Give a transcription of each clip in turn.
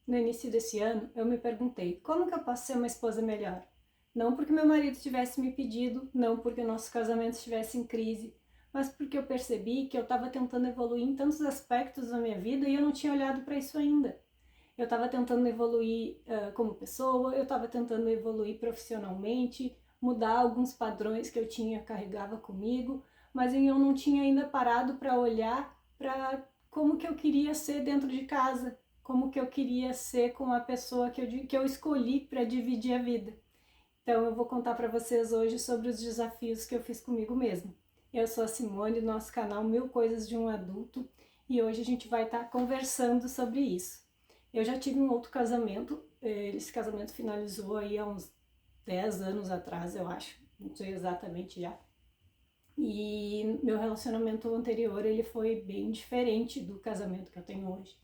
No início desse ano, eu me perguntei como que eu posso ser uma esposa melhor? Não porque meu marido tivesse me pedido, não porque o nosso casamento estivesse em crise, mas porque eu percebi que eu estava tentando evoluir em tantos aspectos da minha vida e eu não tinha olhado para isso ainda. Eu estava tentando evoluir como pessoa, eu estava tentando evoluir profissionalmente, mudar alguns padrões que eu carregava comigo, mas eu não tinha ainda parado para olhar para como que eu queria ser dentro de casa, como que eu queria ser com a pessoa que eu escolhi para dividir a vida. Então eu vou contar para vocês hoje sobre os desafios que eu fiz comigo mesma. Eu sou a Simone, do nosso canal Mil Coisas de um Adulto, e hoje a gente vai estar conversando sobre isso. Eu já tive um outro casamento, esse casamento finalizou aí há uns 10 anos atrás, eu acho, não sei exatamente já. E meu relacionamento anterior, ele foi bem diferente do casamento que eu tenho hoje.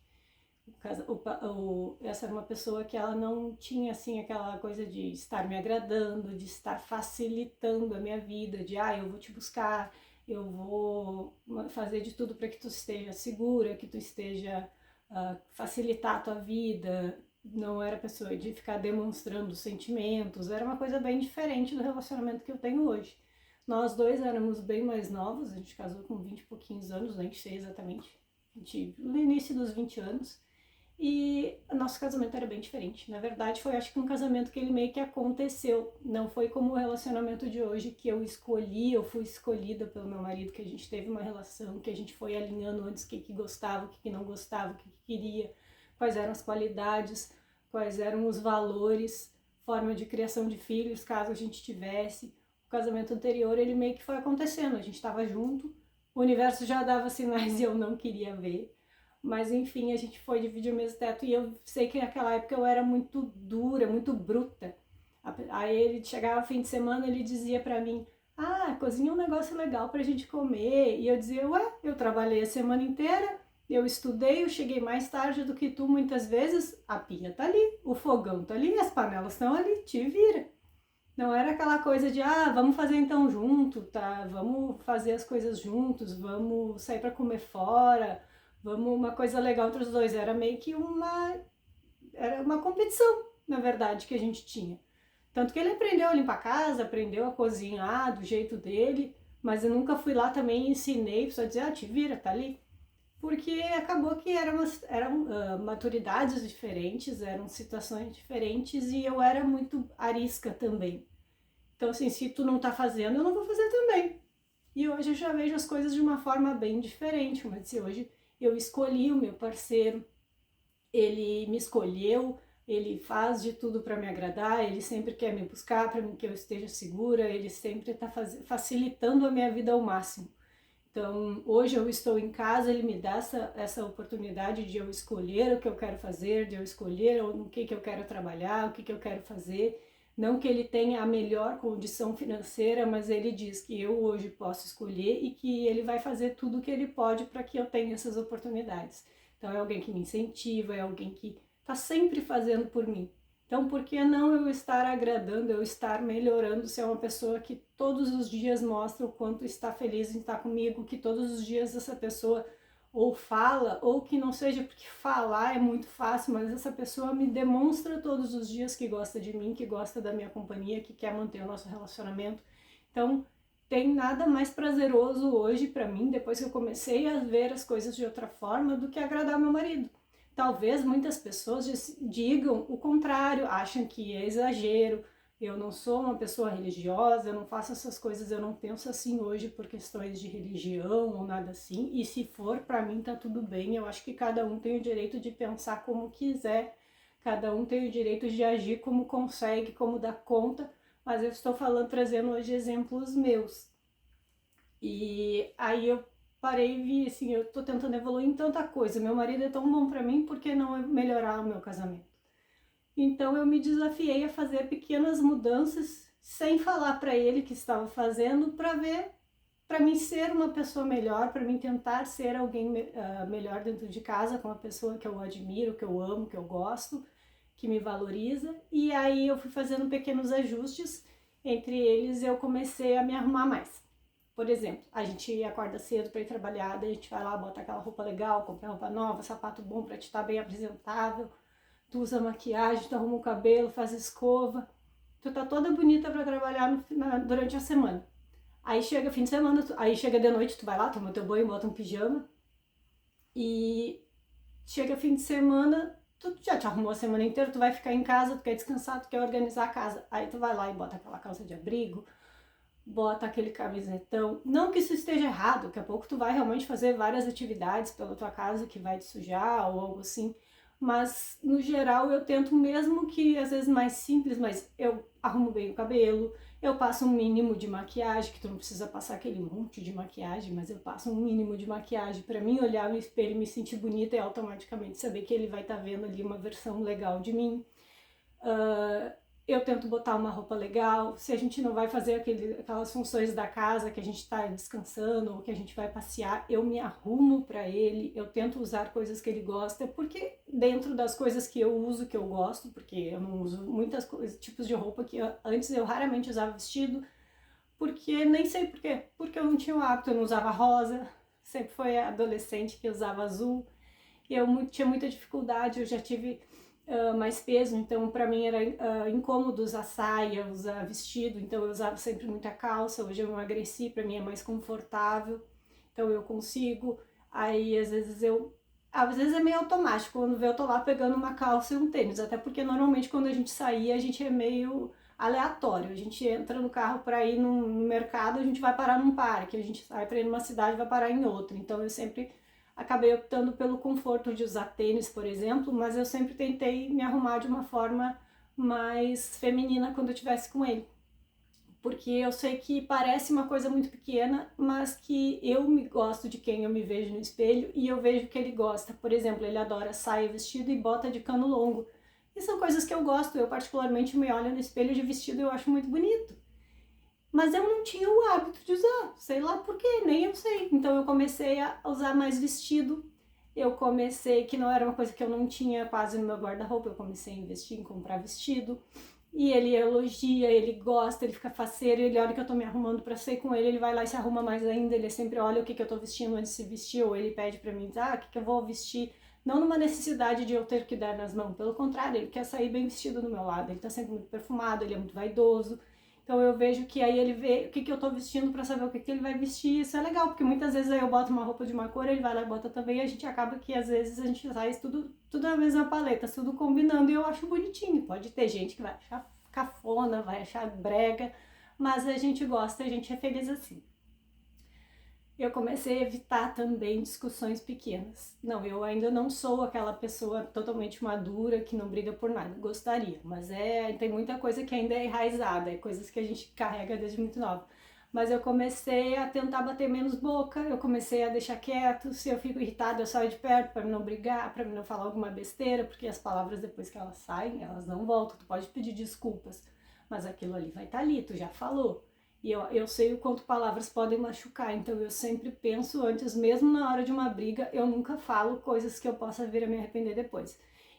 Essa era uma pessoa que ela não tinha assim aquela coisa de estar me agradando, de estar facilitando a minha vida, de eu vou te buscar, eu vou fazer de tudo para que tu esteja segura, que tu esteja facilitar a tua vida. Não era pessoa de ficar demonstrando sentimentos, era uma coisa bem diferente do relacionamento que eu tenho hoje. Nós dois éramos bem mais novos, a gente casou com 20 e pouquinhos anos, nem sei exatamente, no início dos 20 anos. E o nosso casamento era bem diferente. Na verdade, foi acho que um casamento que ele meio que aconteceu. Não foi como o relacionamento de hoje que eu escolhi, eu fui escolhida pelo meu marido, que a gente teve uma relação, que a gente foi alinhando antes o que gostava, o que não gostava, o que queria, quais eram as qualidades, quais eram os valores, forma de criação de filhos, caso a gente tivesse. O casamento anterior, ele meio que foi acontecendo. A gente estava junto, o universo já dava sinais e eu não queria ver. Mas enfim, a gente foi dividir o mesmo teto e eu sei que naquela época eu era muito dura, muito bruta. Aí ele chegava fim de semana, ele dizia pra mim: cozinha um negócio legal pra gente comer. E eu dizia: ué, eu trabalhei a semana inteira, eu estudei, eu cheguei mais tarde do que tu muitas vezes, a pia tá ali, o fogão tá ali, as panelas estão ali, te vira. Não era aquela coisa de, vamos fazer então junto, tá? Vamos fazer as coisas juntos, vamos sair pra comer fora, vamos uma coisa legal entre os dois. Era meio que era uma competição, na verdade, que a gente tinha. Tanto que ele aprendeu a limpar a casa, aprendeu a cozinhar do jeito dele, mas eu nunca fui lá também e ensinei, só dizer, te vira, tá ali. Porque acabou que eram maturidades diferentes, eram situações diferentes e eu era muito arisca também. Então, assim, se tu não tá fazendo, eu não vou fazer também. E hoje eu já vejo as coisas de uma forma bem diferente, mas se hoje eu escolhi o meu parceiro, ele me escolheu, ele faz de tudo para me agradar, ele sempre quer me buscar para que eu esteja segura, ele sempre está facilitando a minha vida ao máximo. Então, hoje eu estou em casa, ele me dá essa oportunidade de eu escolher o que eu quero fazer, de eu escolher no que eu quero trabalhar, o que eu quero fazer. Não que ele tenha a melhor condição financeira, mas ele diz que eu hoje posso escolher e que ele vai fazer tudo o que ele pode para que eu tenha essas oportunidades. Então, é alguém que me incentiva, é alguém que está sempre fazendo por mim. Então, por que não eu estar agradando, eu estar melhorando, ser uma pessoa que todos os dias mostra o quanto está feliz em estar comigo, que todos os dias essa pessoa ou fala, ou que não seja, porque falar é muito fácil, mas essa pessoa me demonstra todos os dias que gosta de mim, que gosta da minha companhia, que quer manter o nosso relacionamento. Então, tem nada mais prazeroso hoje para mim, depois que eu comecei a ver as coisas de outra forma, do que agradar meu marido. Talvez muitas pessoas digam o contrário, acham que é exagero, eu não sou uma pessoa religiosa, eu não faço essas coisas, eu não penso assim hoje por questões de religião ou nada assim, e se for, para mim tá tudo bem, eu acho que cada um tem o direito de pensar como quiser, cada um tem o direito de agir como consegue, como dá conta, mas eu estou trazendo hoje exemplos meus. E aí eu parei e vi assim, eu tô tentando evoluir em tanta coisa, meu marido é tão bom para mim, por que não melhorar o meu casamento? Então eu me desafiei a fazer pequenas mudanças sem falar para ele que estava fazendo, para ver, para mim ser uma pessoa melhor, para mim tentar ser alguém melhor dentro de casa, com uma pessoa que eu admiro, que eu amo, que eu gosto, que me valoriza. E aí eu fui fazendo pequenos ajustes, entre eles eu comecei a me arrumar mais. Por exemplo, a gente acorda cedo para ir trabalhar, daí a gente vai lá, bota aquela roupa legal, compra roupa nova, sapato bom para te estar bem apresentável, tu usa maquiagem, tu arruma o cabelo, faz escova, tu tá toda bonita pra trabalhar durante a semana. Aí chega fim de semana, aí chega de noite, tu vai lá, toma teu banho, bota um pijama, e chega fim de semana, tu já te arrumou a semana inteira, tu vai ficar em casa, tu quer descansar, tu quer organizar a casa. Aí tu vai lá e bota aquela calça de abrigo, bota aquele camisetão. Não que isso esteja errado, daqui a pouco tu vai realmente fazer várias atividades pela tua casa que vai te sujar ou algo assim. Mas no geral eu tento, mesmo que às vezes mais simples, mas eu arrumo bem o cabelo, eu passo um mínimo de maquiagem, que tu não precisa passar aquele monte de maquiagem, mas eu passo um mínimo de maquiagem para mim olhar no espelho e me sentir bonita e automaticamente saber que ele vai estar vendo ali uma versão legal de mim. Eu tento botar uma roupa legal. Se a gente não vai fazer aquelas funções da casa que a gente está descansando ou que a gente vai passear, eu me arrumo para ele. Eu tento usar coisas que ele gosta, porque dentro das coisas que eu uso, que eu gosto, porque eu não uso muitas tipos de roupa que antes eu raramente usava vestido, porque nem sei porquê, porque eu não tinha o hábito, eu não usava rosa, sempre foi adolescente que usava azul, e eu tinha muita dificuldade, eu já tive mais peso, então para mim era incômodo usar saia, usar vestido, então eu usava sempre muita calça. Hoje eu emagreci, para mim é mais confortável, então eu consigo. Aí às vezes é meio automático, quando vê eu tô lá pegando uma calça e um tênis, até porque normalmente quando a gente saía a gente é meio aleatório, a gente entra no carro para ir no mercado, a gente vai parar num parque, a gente sai para ir numa cidade, vai parar em outra, então eu sempre acabei optando pelo conforto de usar tênis, por exemplo, mas eu sempre tentei me arrumar de uma forma mais feminina quando eu estivesse com ele. Porque eu sei que parece uma coisa muito pequena, mas que eu me gosto de quem eu me vejo no espelho e eu vejo que ele gosta. Por exemplo, ele adora saia, vestido e bota de cano longo. E são coisas que eu gosto. Eu particularmente me olho no espelho de vestido e eu acho muito bonito. Mas eu não tinha o hábito de usar, sei lá por quê, nem eu sei. Então eu comecei a usar mais vestido. Eu comecei, que não era uma coisa que eu não tinha quase no meu guarda-roupa, eu comecei a investir em comprar vestido. E ele elogia, ele gosta, ele fica faceiro, ele olha que eu tô me arrumando pra sair com ele, ele vai lá e se arruma mais ainda, ele sempre olha o que eu tô vestindo antes de se vestir, ou ele pede pra mim, o que eu vou vestir? Não numa necessidade de eu ter que dar nas mãos, pelo contrário, ele quer sair bem vestido do meu lado, ele tá sempre muito perfumado, ele é muito vaidoso. Então eu vejo que aí ele vê o que eu tô vestindo pra saber o que ele vai vestir. Isso é legal, porque muitas vezes aí eu boto uma roupa de uma cor, ele vai lá e bota também, e a gente acaba que às vezes a gente faz tudo na mesma paleta, tudo combinando, e eu acho bonitinho. Pode ter gente que vai achar cafona, vai achar brega, mas a gente gosta, a gente é feliz assim. Eu comecei a evitar também discussões pequenas. Não, eu ainda não sou aquela pessoa totalmente madura que não briga por nada. Gostaria, mas tem muita coisa que ainda é enraizada, é coisas que a gente carrega desde muito nova. Mas eu comecei a tentar bater menos boca, eu comecei a deixar quieto. Se eu fico irritada, eu saio de perto para não brigar, para não falar alguma besteira, porque as palavras depois que elas saem, elas não voltam. Tu pode pedir desculpas, mas aquilo ali vai estar ali, tu já falou. E eu sei o quanto palavras podem machucar, então eu sempre penso antes, mesmo na hora de uma briga, eu nunca falo coisas que eu possa vir a me arrepender depois.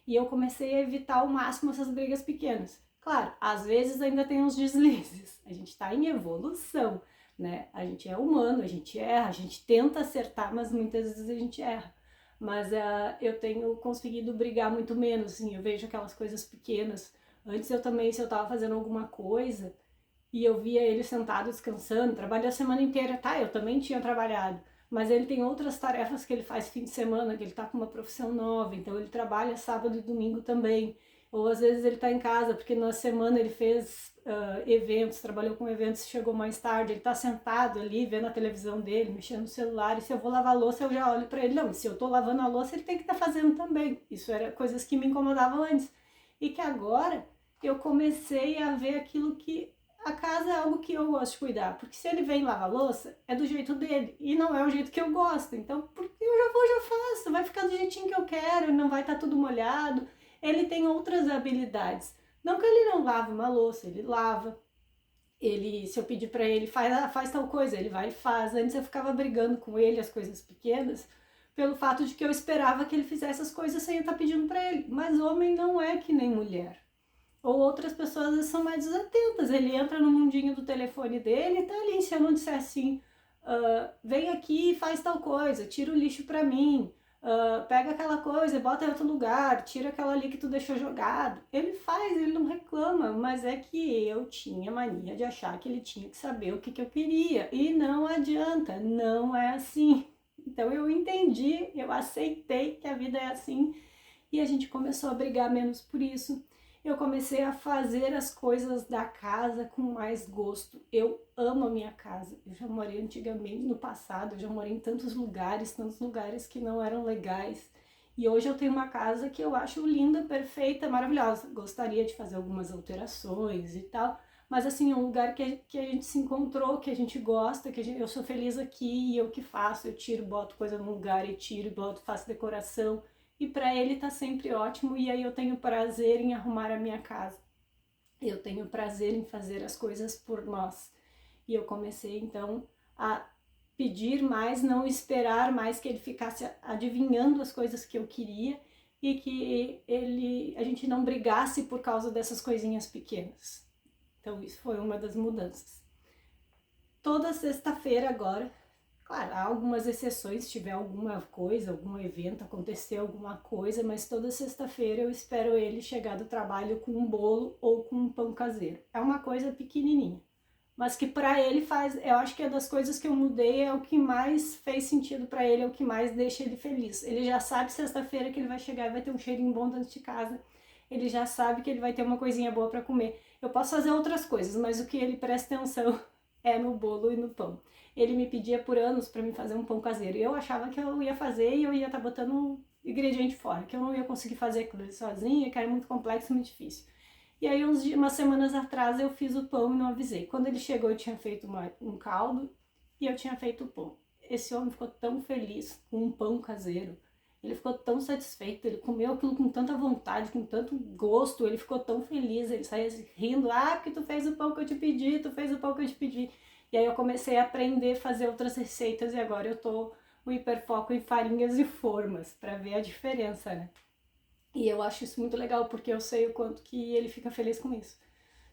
E eu comecei a evitar ao máximo essas brigas pequenas. Claro, às vezes ainda tem uns deslizes, a gente está em evolução, né? A gente é humano, a gente erra, a gente tenta acertar, mas muitas vezes a gente erra. Mas eu tenho conseguido brigar muito menos, assim, eu vejo aquelas coisas pequenas. Antes eu também, se eu estava fazendo alguma coisa e eu via ele sentado descansando, trabalhou a semana inteira, tá, eu também tinha trabalhado, mas ele tem outras tarefas que ele faz fim de semana, que ele tá com uma profissão nova, então ele trabalha sábado e domingo também, ou às vezes ele tá em casa, porque na semana ele fez eventos, trabalhou com eventos, chegou mais tarde, ele tá sentado ali, vendo a televisão dele, mexendo no celular, e se eu vou lavar a louça, eu já olho para ele, não, se eu tô lavando a louça, ele tem que estar fazendo também. Isso era coisas que me incomodavam antes, e que agora eu comecei a ver aquilo que a casa é algo que eu gosto de cuidar, porque se ele vem lavar louça, é do jeito dele, e não é o jeito que eu gosto, então porque eu já vou, já faço, vai ficar do jeitinho que eu quero, não vai estar tudo molhado. Ele tem outras habilidades, não que ele não lave uma louça, ele lava, ele, se eu pedir para ele, faz tal coisa, ele vai e faz. Antes eu ficava brigando com ele, as coisas pequenas, pelo fato de que eu esperava que ele fizesse as coisas sem eu estar pedindo para ele, mas homem não é que nem mulher. Ou outras pessoas às vezes são mais desatentas, ele entra no mundinho do telefone dele e tá ali, se eu não disser assim, vem aqui e faz tal coisa, tira o lixo pra mim, pega aquela coisa, bota em outro lugar, tira aquela ali que tu deixou jogado. Ele faz, ele não reclama, mas é que eu tinha mania de achar que ele tinha que saber o que, que eu queria. E não adianta, não é assim. Então eu entendi, eu aceitei que a vida é assim e a gente começou a brigar menos por isso. Eu comecei a fazer as coisas da casa com mais gosto. Eu amo a minha casa. Eu já morei antigamente, no passado, eu já morei em tantos lugares que não eram legais. E hoje eu tenho uma casa que eu acho linda, perfeita, maravilhosa. Gostaria de fazer algumas alterações e tal, mas assim, é um lugar que a gente se encontrou, que a gente gosta, eu sou feliz aqui e eu que faço. Eu tiro, boto coisa no lugar e tiro, boto, faço decoração. E para ele tá sempre ótimo, e aí eu tenho prazer em arrumar a minha casa. Eu tenho prazer em fazer as coisas por nós. E eu comecei então a pedir mais, não esperar mais que ele ficasse adivinhando as coisas que eu queria e que a gente não brigasse por causa dessas coisinhas pequenas. Então isso foi uma das mudanças. Toda sexta-feira agora, claro, há algumas exceções, se tiver alguma coisa, algum evento, acontecer alguma coisa, mas toda sexta-feira eu espero ele chegar do trabalho com um bolo ou com um pão caseiro. É uma coisa pequenininha, mas que para ele faz, eu acho que é das coisas que eu mudei, é o que mais fez sentido para ele, é o que mais deixa ele feliz. Ele já sabe sexta-feira que ele vai chegar e vai ter um cheirinho bom dentro de casa. Ele já sabe que ele vai ter uma coisinha boa para comer. Eu posso fazer outras coisas, mas o que ele presta atenção é no bolo e no pão. Ele me pedia por anos para me fazer um pão caseiro. E eu achava que eu ia fazer e eu ia estar botando um ingrediente fora, que eu não ia conseguir fazer aquilo sozinha, que era muito complexo, muito difícil. E aí, umas semanas atrás, eu fiz o pão e não avisei. Quando ele chegou, eu tinha feito um caldo e eu tinha feito o pão. Esse homem ficou tão feliz com um pão caseiro. Ele ficou tão satisfeito, ele comeu aquilo com tanta vontade, com tanto gosto, ele ficou tão feliz, ele saía rindo, porque tu fez o pão que eu te pedi, tu fez o pão que eu te pedi. E aí eu comecei a aprender a fazer outras receitas e agora eu tô o hiperfoco em farinhas e formas, para ver a diferença, né? E eu acho isso muito legal, porque eu sei o quanto que ele fica feliz com isso.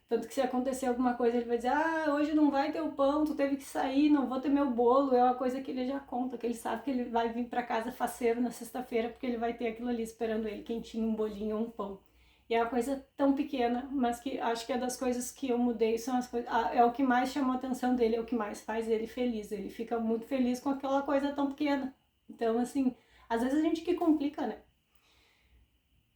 Tanto que se acontecer alguma coisa, ele vai dizer, hoje não vai ter o pão, tu teve que sair, não vou ter meu bolo. É uma coisa que ele já conta, que ele sabe que ele vai vir para casa faceiro na sexta-feira, porque ele vai ter aquilo ali esperando ele, quentinho, um bolinho ou um pão. E é uma coisa tão pequena, mas que acho que é das coisas que eu mudei, são as coisas, é o que mais chamou a atenção dele, é o que mais faz ele feliz. Ele fica muito feliz com aquela coisa tão pequena. Então, assim, às vezes a gente que complica, né?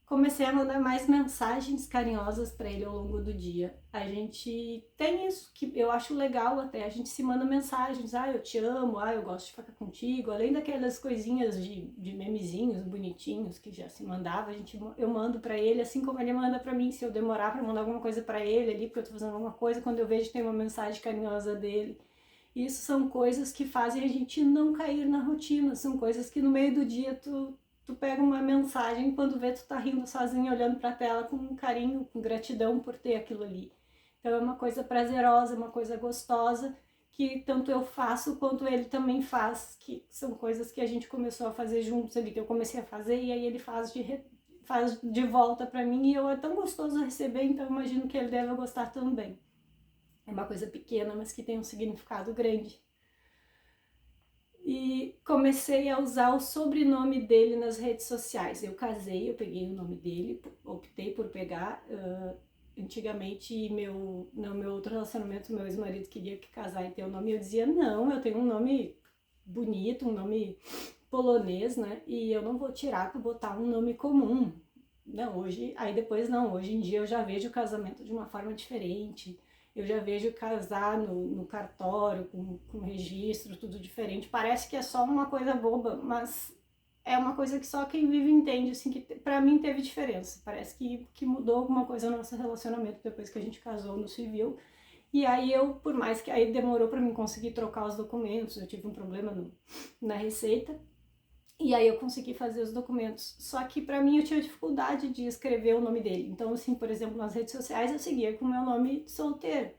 Comecei a mandar mais mensagens carinhosas para ele ao longo do dia. A gente tem isso que eu acho legal até, a gente se manda mensagens, eu te amo, eu gosto de ficar contigo, além daquelas coisinhas de memezinhos bonitinhos que já se mandava, eu mando para ele, assim como ele manda para mim, se eu demorar para mandar alguma coisa para ele ali, porque eu tô fazendo alguma coisa, quando eu vejo que tem uma mensagem carinhosa dele. Isso são coisas que fazem a gente não cair na rotina, são coisas que no meio do dia tu pega uma mensagem, quando vê tu tá rindo sozinho, olhando pra tela com carinho, com gratidão por ter aquilo ali. Então é uma coisa prazerosa, uma coisa gostosa, que tanto eu faço quanto ele também faz, que são coisas que a gente começou a fazer juntos ali, que eu comecei a fazer e aí ele faz de volta pra mim, e é tão gostoso receber, então imagino que ele deve gostar também. É uma coisa pequena, mas que tem um significado grande. E comecei a usar o sobrenome dele nas redes sociais. Eu casei, eu peguei o nome dele, optei por pegar. Antigamente, no meu outro relacionamento, meu ex-marido queria que casar e ter o nome. Eu dizia, não, eu tenho um nome bonito, um nome polonês, né? E eu não vou tirar para botar um nome comum. Não, hoje em dia eu já vejo o casamento de uma forma diferente. Eu já vejo casar no cartório, com registro, tudo diferente. Parece que é só uma coisa boba, mas é uma coisa que só quem vive entende, assim, que pra mim teve diferença. Parece que mudou alguma coisa no nosso relacionamento depois que a gente casou no civil. E aí por mais que aí demorou pra mim conseguir trocar os documentos, eu tive um problema na Receita, e aí eu consegui fazer os documentos. Só que pra mim eu tinha dificuldade de escrever o nome dele. Então, assim, por exemplo, nas redes sociais eu seguia com o meu nome solteiro.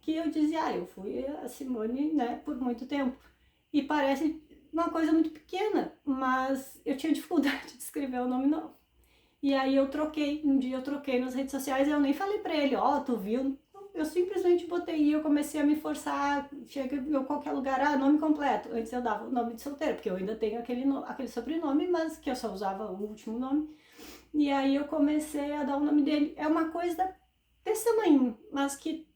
Que eu dizia, eu fui a Simone, né, por muito tempo. E parece uma coisa muito pequena, mas eu tinha dificuldade de escrever o nome novo. E aí um dia eu troquei nas redes sociais e eu nem falei pra ele, tu viu? eu simplesmente botei e eu comecei a me forçar, chega em qualquer lugar, nome completo. Antes eu dava o nome de solteiro, porque eu ainda tenho aquele sobrenome, mas que eu só usava o último nome. E aí eu comecei a dar o nome dele. É uma coisa desse tamanho, mas que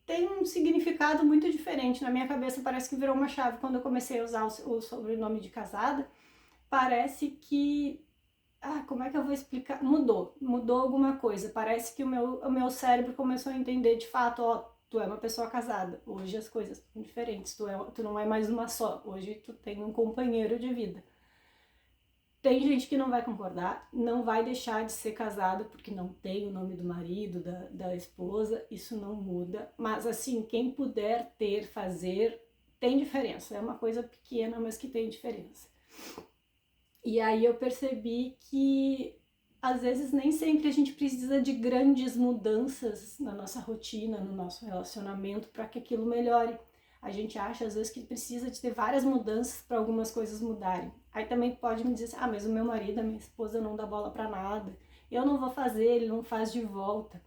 tem um significado muito diferente. Na minha cabeça parece que virou uma chave quando eu comecei a usar o sobrenome de casada. Parece que... como é que eu vou explicar? Mudou alguma coisa. Parece que o meu cérebro começou a entender de fato, tu é uma pessoa casada. Hoje as coisas são diferentes, tu não é mais uma só. Hoje tu tem um companheiro de vida. Tem gente que não vai concordar, não vai deixar de ser casado porque não tem o nome do marido, da esposa, isso não muda. Mas assim, quem puder ter, fazer, tem diferença. É uma coisa pequena, mas que tem diferença. E aí eu percebi que às vezes nem sempre a gente precisa de grandes mudanças na nossa rotina, no nosso relacionamento para que aquilo melhore. A gente acha às vezes que precisa de ter várias mudanças para algumas coisas mudarem. Aí também pode me dizer, mas o meu marido, a minha esposa não dá bola para nada. Eu não vou fazer, ele não faz de volta.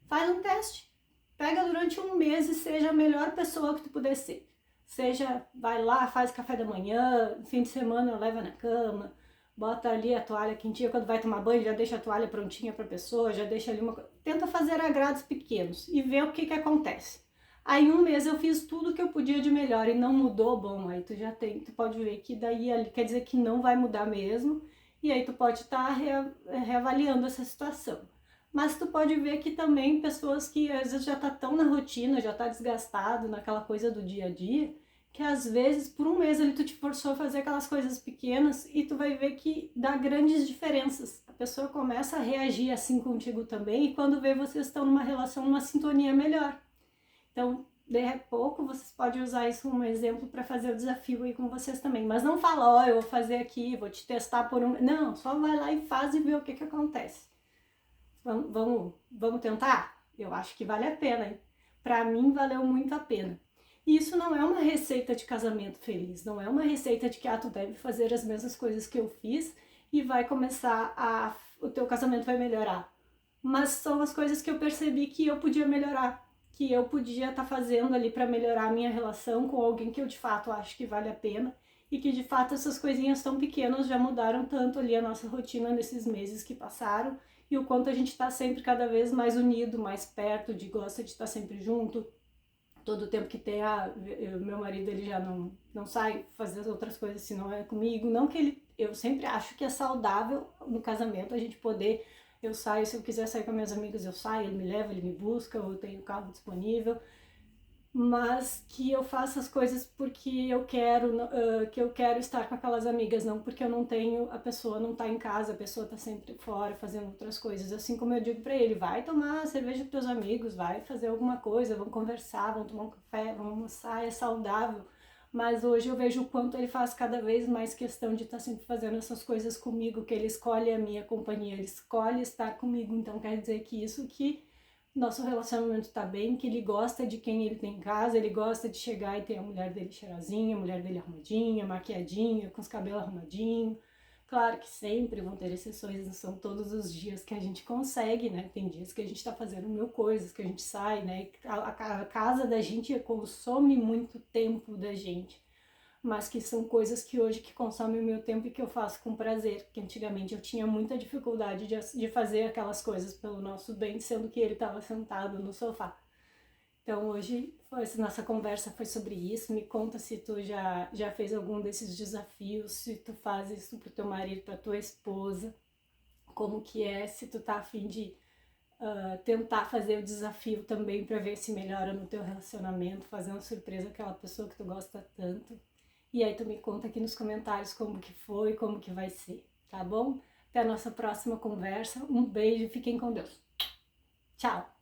Faz um teste. Pega durante um mês e seja a melhor pessoa que tu puder ser. Seja, vai lá, faz café da manhã, fim de semana leva na cama, bota ali a toalha quentinha, quando vai tomar banho já deixa a toalha prontinha para a pessoa, já deixa ali uma... Tenta fazer agrados pequenos e ver o que acontece. Aí em um mês eu fiz tudo que eu podia de melhor e não mudou, bom, aí tu pode ver que daí ali quer dizer que não vai mudar mesmo, e aí tu pode estar reavaliando essa situação. Mas tu pode ver que também pessoas que às vezes já tá tão na rotina, já tá desgastado naquela coisa do dia a dia, que às vezes por um mês ali tu te forçou a fazer aquelas coisas pequenas e tu vai ver que dá grandes diferenças. A pessoa começa a reagir assim contigo também e quando vê vocês estão numa relação, numa sintonia melhor. Então, de pouco vocês podem usar isso como exemplo para fazer o desafio aí com vocês também. Mas não fala, eu vou fazer aqui, vou te testar por um... Não, só vai lá e faz e vê o que acontece. Vamos tentar? Eu acho que vale a pena, hein? Pra mim valeu muito a pena. E isso não é uma receita de casamento feliz, não é uma receita de que tu deve fazer as mesmas coisas que eu fiz e vai começar o teu casamento vai melhorar. Mas são as coisas que eu percebi que eu podia melhorar, que eu podia estar fazendo ali para melhorar a minha relação com alguém que eu de fato acho que vale a pena e que de fato essas coisinhas tão pequenas já mudaram tanto ali a nossa rotina nesses meses que passaram e o quanto a gente está sempre cada vez mais unido, mais perto, gosta de estar sempre junto. Todo o tempo que tem, meu marido ele já não sai fazer as outras coisas se não é comigo. Não que ele, eu sempre acho que é saudável no casamento a gente poder, eu saio, se eu quiser sair com minhas amigas eu saio, ele me leva, ele me busca, eu tenho carro disponível, mas que eu faça as coisas porque que eu quero estar com aquelas amigas, não porque eu não tenho, a pessoa não tá em casa, a pessoa tá sempre fora fazendo outras coisas, assim como eu digo pra ele, vai tomar cerveja com teus amigos, vai fazer alguma coisa, vamos conversar, vamos tomar um café, vamos almoçar, é saudável, mas hoje eu vejo o quanto ele faz cada vez mais questão de estar sempre fazendo essas coisas comigo, que ele escolhe a minha companhia, ele escolhe estar comigo, então quer dizer que isso que nosso relacionamento tá bem, que ele gosta de quem ele tem em casa, ele gosta de chegar e ter a mulher dele cheirosinha, a mulher dele arrumadinha, maquiadinha, com os cabelos arrumadinhos. Claro que sempre vão ter exceções, não são todos os dias que a gente consegue, né? Tem dias que a gente tá fazendo mil coisas, que a gente sai, né? A casa da gente consome muito tempo da gente, mas que são coisas que hoje que consomem o meu tempo e que eu faço com prazer, que antigamente eu tinha muita dificuldade de fazer aquelas coisas pelo nosso bem, sendo que ele estava sentado no sofá. Então hoje essa nossa conversa foi sobre isso. Me conta se tu já fez algum desses desafios, se tu faz isso pro teu marido, pra tua esposa, como que é, se tu tá a fim de tentar fazer o desafio também para ver se melhora no teu relacionamento, fazer uma surpresa àquela pessoa que tu gosta tanto. E aí tu me conta aqui nos comentários como que foi, como que vai ser, tá bom? Até a nossa próxima conversa. Um beijo, fiquem com Deus. Tchau!